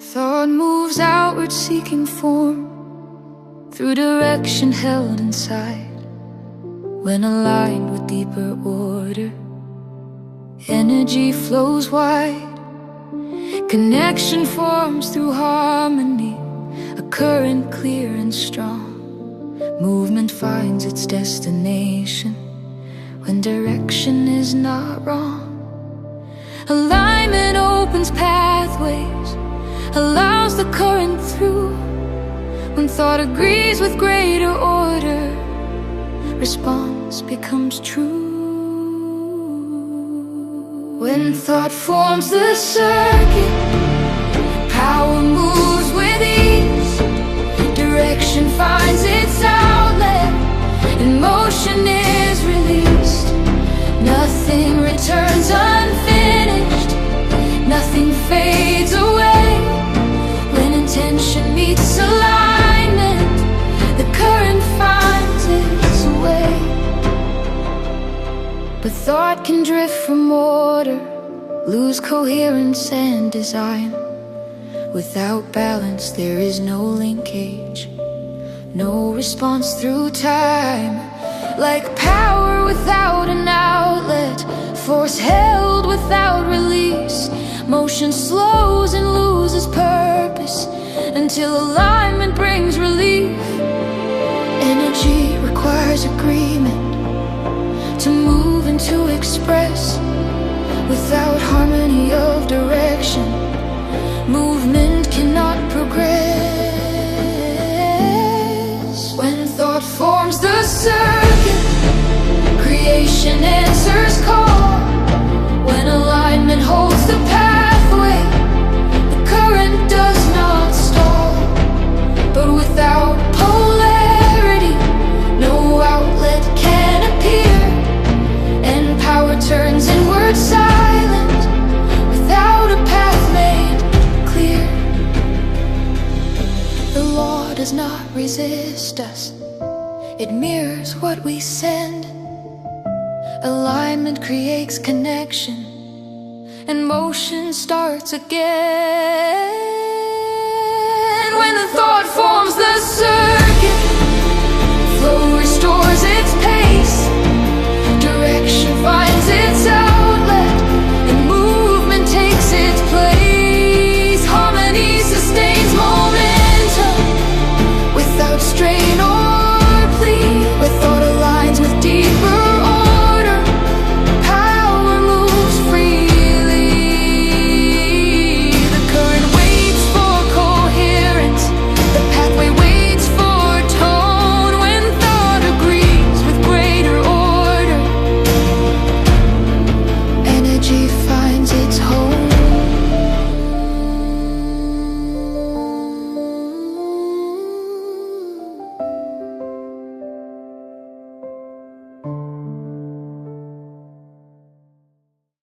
Thought moves outward seeking form through direction held inside. When aligned with deeper order, energy flows wide. Connection forms through harmony, a current clear and strong. Movement finds its destination when direction is not wrong. Alignment opens pathways, allows the current through. When thought agrees with greater order, response becomes true. When thought forms the circuit, power moves with ease. Direction finds its outlet, and motion is released. Nothing returns unfinished, nothing fades away. When intention meets alignment, the current finds its way. But thought can drift from order, lose coherence and design. Without balance there is no linkage, no response through time. Like power without an outlet, force held without release. Motion slows and loses purpose until alignment brings relief. Energy requires agreement to move and to express. Without harmony of direction, movement cannot progress. When thought forms the circuit, creation answers call. When alignment holds the pathway, the current does not stall. But without polarity, no outlet can appear, and power turns inward silent without a path made clear. The law does not resist us, it mirrors what we send. Alignment creates connection, and motion starts again.